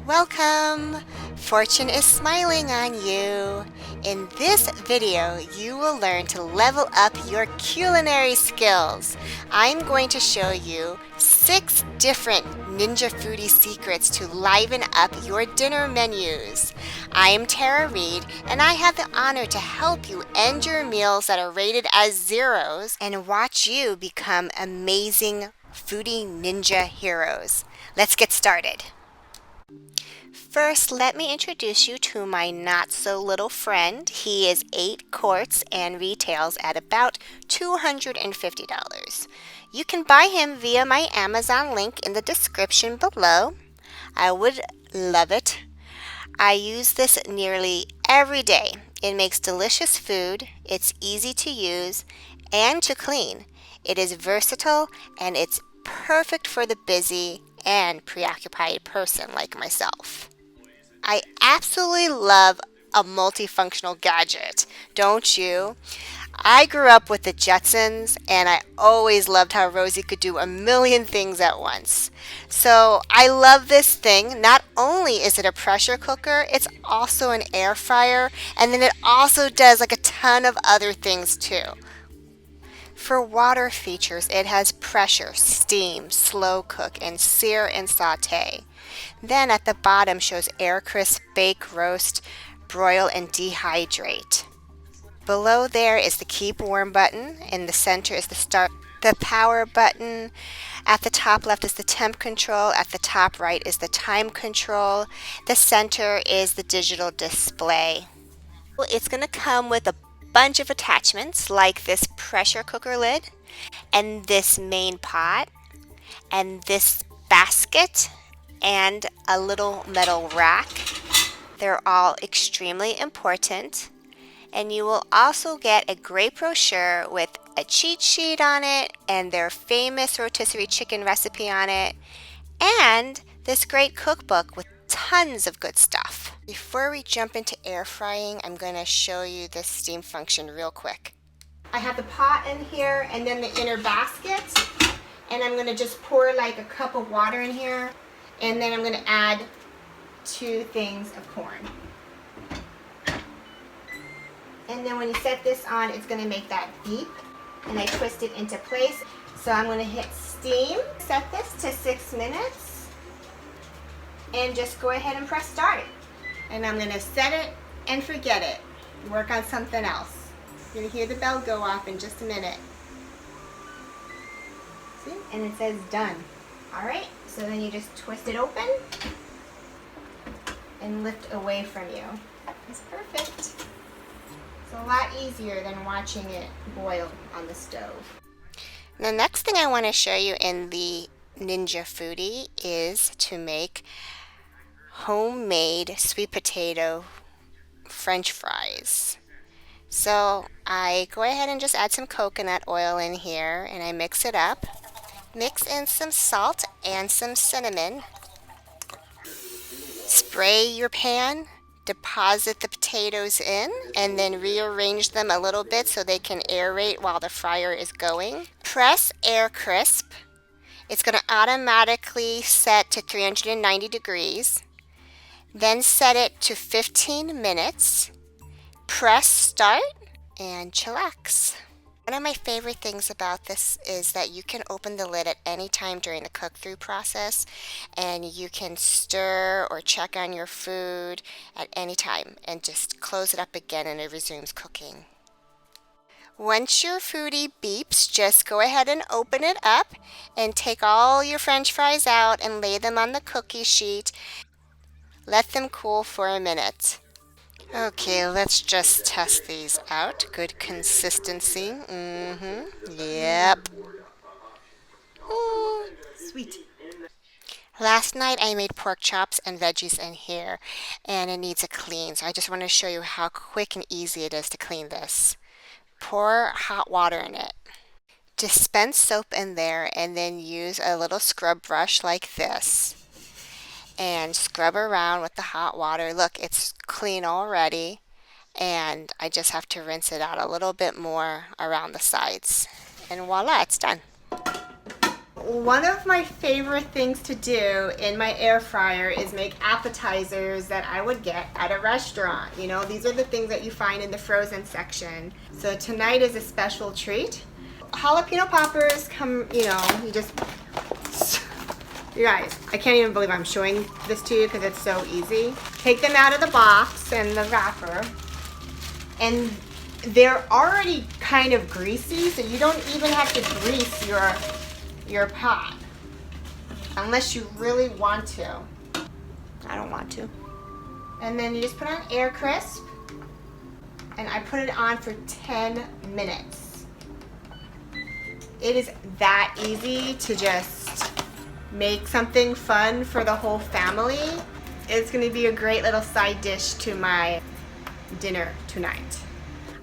Welcome! Fortune is smiling on you. In this video, you will learn to level up your culinary skills. I'm going to show you 6 different Ninja Foodi secrets to liven up your dinner menus. I'm Tara Reed, and I have the honor to help you end your meals that are rated as zeros and watch you become amazing foodie ninja heroes. Let's get started. First, let me introduce you to my not-so-little friend. He is 8 quarts and retails at about $250. You can buy him via my Amazon link in the description below. I would love it. I use this nearly every day. It makes delicious food, it's easy to use and to clean. It is versatile and it's perfect for the busy and preoccupied person like myself. I absolutely love a multifunctional gadget, don't you? I grew up with the Jetsons, and I always loved how Rosie could do a million things at once. So I love this thing. Not only is it a pressure cooker, it's also an air fryer, and then it also does like a ton of other things too. For water features, it has pressure, steam, slow cook, and sear and saute. Then at the bottom shows air crisp, bake, roast, broil, and dehydrate. Below there is the keep warm button. In the center is the power button. At the top left is the temp control. At the top right is the time control. The center is the digital display. It's going to come with a bunch of attachments like this pressure cooker lid and this main pot and this basket and a little metal rack. They're all extremely important. And you will also get a great brochure with a cheat sheet on it and their famous rotisserie chicken recipe on it, and this great cookbook with tons of good stuff. Before we jump into air frying, I'm going to show you this steam function real quick. I have the pot in here and then the inner basket, and I'm going to just pour like a cup of water in here, and then I'm going to add 2 things of corn. And then when you set this on, it's going to make that beep, and I twist it into place. So I'm going to hit steam, set this to 6 minutes, and just go ahead and press start. And I'm going to set it and forget it. Work on something else. You're going to hear the bell go off in just a minute. See? And it says done. All right, so then you just twist it open and lift away from you. It's perfect. It's a lot easier than watching it boil on the stove. The next thing I want to show you in the Ninja Foodi is to make homemade sweet potato French fries. So I go ahead and just add some coconut oil in here and I mix it up. Mix in some salt and some cinnamon. Spray your pan. Deposit the potatoes in and then rearrange them a little bit so they can aerate while the fryer is going. Press air crisp. It's going to automatically set to 390 degrees. Then set it to 15 minutes. Press start and chillax. One of my favorite things about this is that you can open the lid at any time during the cook-through process, and you can stir or check on your food at any time and just close it up again and it resumes cooking. Once your foodie beeps, just go ahead and open it up and take all your French fries out and lay them on the cookie sheet. Let them cool for a minute. Okay, let's just test these out. Good consistency. Yep. Sweet. Last night I made pork chops and veggies in here, and it needs a clean. So I just want to show you how quick and easy it is to clean this. Pour hot water in it. Dispense soap in there and then use a little scrub brush like this. And scrub around with the hot water. Look, it's clean already, and I just have to rinse it out a little bit more around the sides, and voila, it's done. one of my favorite things to do in my air fryer is make appetizers that I would get at a restaurant. You know, these are the things that you find in the frozen section. So tonight is a special treat. Jalapeno poppers come, you know, you just, you guys, I can't even believe I'm showing this to you because it's so easy. Take them out of the box and the wrapper, and they're already kind of greasy, so you don't even have to grease your pot unless you really want to. I don't want to. And then you just put on air crisp, and I put it on for 10 minutes. It is that easy to just make something fun for the whole family. It's gonna be a great little side dish to my dinner tonight.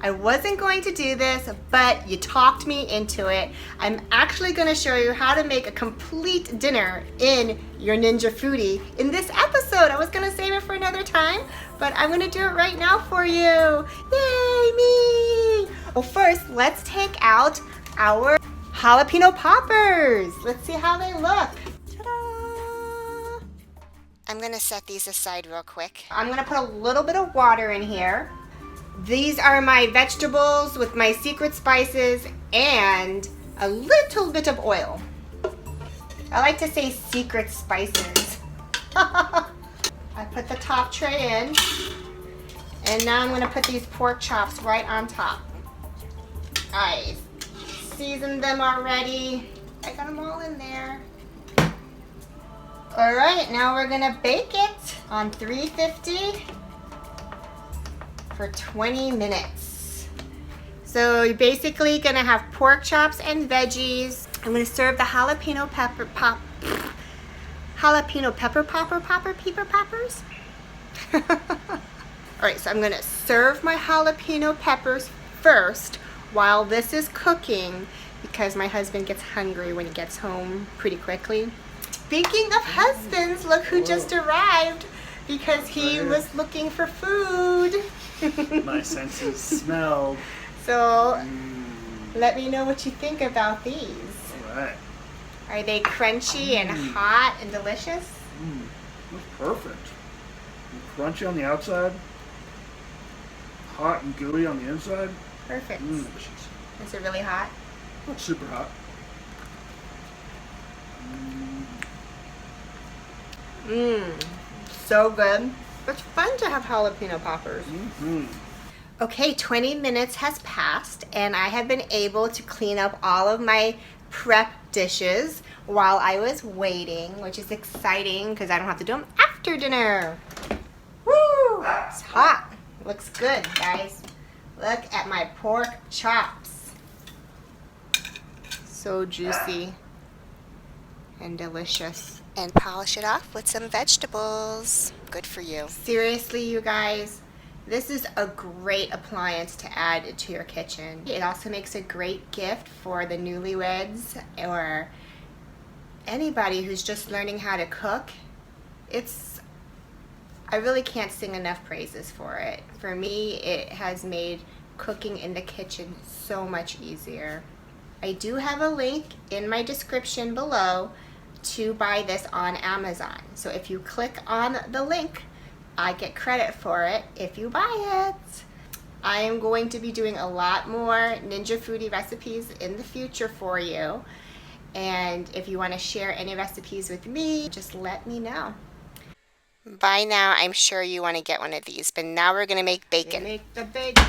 I wasn't going to do this, but you talked me into it. I'm actually gonna show you how to make a complete dinner in your Ninja Foodi in this episode. I was gonna save it for another time, but I'm gonna do it right now for you. Yay, me! Well, first, let's take out our jalapeno poppers. Let's see how they look. Ta-da! I'm gonna set these aside real quick. I'm gonna put a little bit of water in here. These are my vegetables with my secret spices and a little bit of oil. I like to say secret spices. I put the top tray in, and now I'm gonna put these pork chops right on top. I seasoned them already. I got them all in there. All right, now we're gonna bake it on 350 for 20 minutes. So you're basically gonna have pork chops and veggies. I'm gonna serve the jalapeno pepper poppers. All right, so I'm gonna serve my jalapeno peppers first while this is cooking because my husband gets hungry when he gets home pretty quickly. Speaking of husbands, look who just arrived because he was looking for food. My senses smelled. So let me know what you think about these. All right. Are they crunchy and hot and delicious? That's perfect. Crunchy on the outside, hot and gooey on the inside. Perfect. Delicious. Is it really hot? Not super hot. So good. It's fun to have jalapeno poppers. Okay, 20 minutes has passed and I have been able to clean up all of my prep dishes while I was waiting, which is exciting because I don't have to do them after dinner. Woo! It's hot. Looks good, guys. Look at my pork chops. So juicy and delicious. And polish it off with some vegetables. Good for you. Seriously, you guys, this is a great appliance to add to your kitchen. It also makes a great gift for the newlyweds or anybody who's just learning how to cook. I really can't sing enough praises for it. For me, it has made cooking in the kitchen so much easier. I do have a link in my description below to buy this on Amazon. So if you click on the link, I get credit for it if you buy it. I am going to be doing a lot more Ninja Foodi recipes in the future for you. And if you want to share any recipes with me, just let me know. By now, I'm sure you want to get one of these, but now we're going to make bacon. Make the bacon.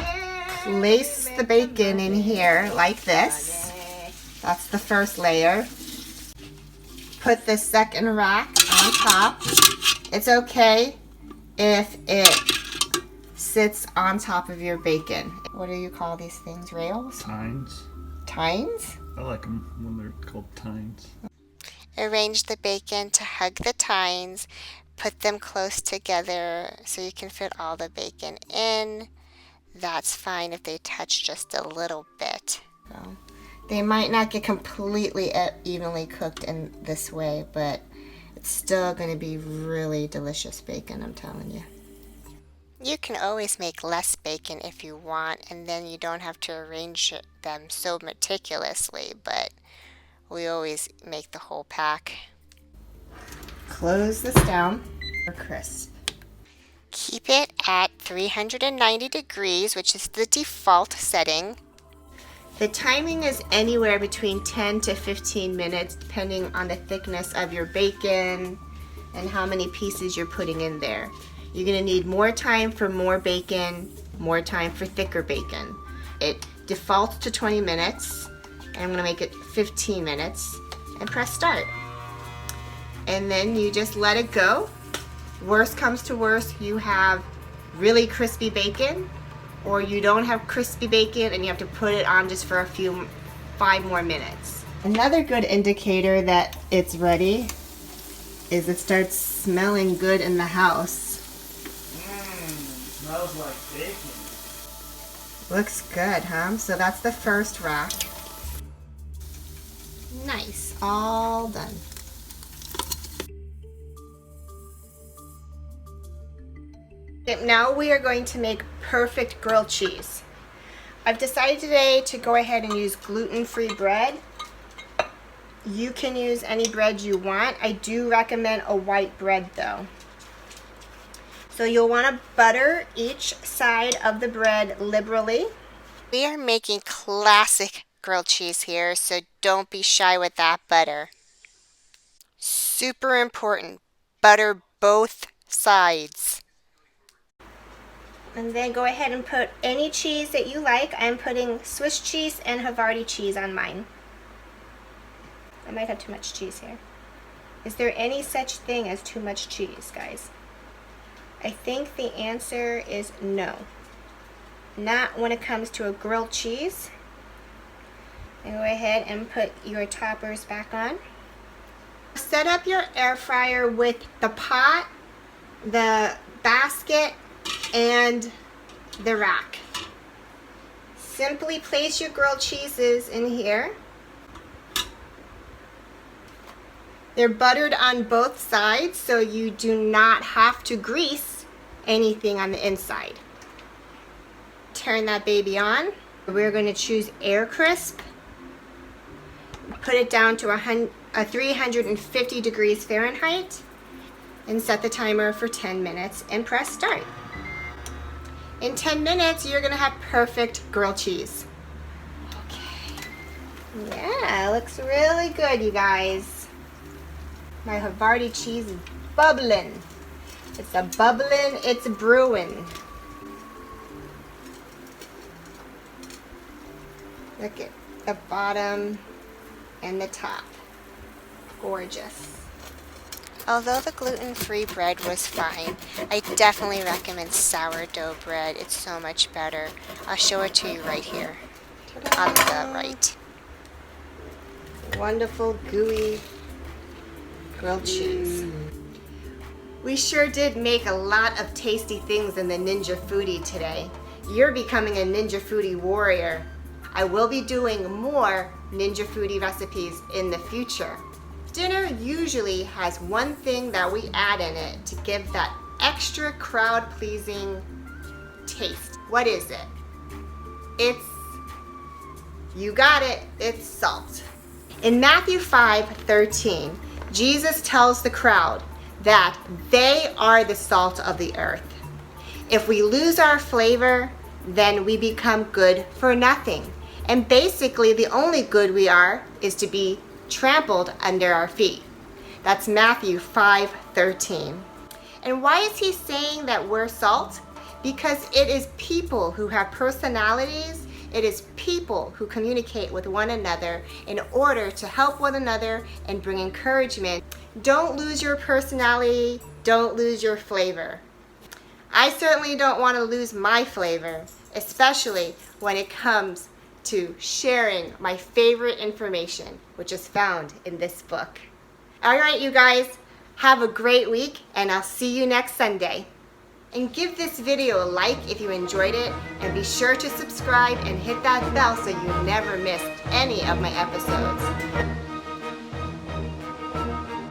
Place the bacon in here like this. That's the first layer. Put the second rack on top. It's okay if it sits on top of your bacon. What do you call these things? Rails? Tines. Tines? I like them when they're called tines. Arrange the bacon to hug the tines. Put them close together so you can fit all the bacon in. That's fine if they touch just a little bit. So, they might not get completely evenly cooked in this way, but it's still going to be really delicious bacon, I'm telling you. You can always make less bacon if you want, and then you don't have to arrange them so meticulously, but We always make the whole pack. Close this down for crisp. Keep it at 390 degrees, which is the default setting. The timing is anywhere between 10 to 15 minutes depending on the thickness of your bacon and how many pieces you're putting in there. You're going to need more time for more bacon, more time for thicker bacon. It defaults to 20 minutes, and I'm going to make it 15 minutes, and press start. And then you just let it go. Worst comes to worst, you have really crispy bacon, or you don't have crispy bacon and you have to put it on just for 5 more minutes. Another good indicator that it's ready is it starts smelling good in the house. Smells like bacon. Looks good, huh? So that's the first rack. Nice, all done. Now we are going to make perfect grilled cheese. I've decided today to go ahead and use gluten-free bread. You can use any bread you want. I do recommend a white bread though. So you'll want to butter each side of the bread liberally. We are making classic grilled cheese here, so don't be shy with that butter. Super important, butter both sides. And then go ahead and put any cheese that you like. I'm putting Swiss cheese and Havarti cheese on mine. I might have too much cheese here. Is there any such thing as too much cheese, guys? I think the answer is no. Not when it comes to a grilled cheese. And go ahead and put your toppers back on. Set up your air fryer with the pot, the basket, and the rack. Simply place your grilled cheeses in here. They're buttered on both sides, so you do not have to grease anything on the inside. Turn that baby on. We're going to choose Air Crisp. Put it down to 350 degrees Fahrenheit and set the timer for 10 minutes and press start. In 10 minutes, you're going to have perfect grilled cheese. Okay. Yeah, it looks really good, you guys. My Havarti cheese is bubbling. It's a bubbling, it's brewing. Look at the bottom and the top. Gorgeous. Although the gluten-free bread was fine, I definitely recommend sourdough bread. It's so much better. I'll show it to you right here on the right. Wonderful, gooey grilled cheese. We sure did make a lot of tasty things in the Ninja Foodi today. You're becoming a Ninja Foodi warrior. I will be doing more Ninja Foodi recipes in the future. Dinner usually has one thing that we add in it to give that extra crowd-pleasing taste. What is it? You got it, it's salt. In Matthew 5:13, Jesus tells the crowd that they are the salt of the earth. If we lose our flavor, then we become good for nothing. And basically, the only good we are is to be trampled under our feet. That's Matthew 5:13. And why is he saying that we're salt? Because it is people who have personalities. It is people who communicate with one another in order to help one another and bring encouragement. Don't lose your personality. Don't lose your flavor. I certainly don't want to lose my flavor, especially when it comes to sharing my favorite information, which is found in this book. All right, you guys, have a great week, and I'll see you next Sunday. And give this video a like if you enjoyed it, and be sure to subscribe and hit that bell so you never miss any of my episodes.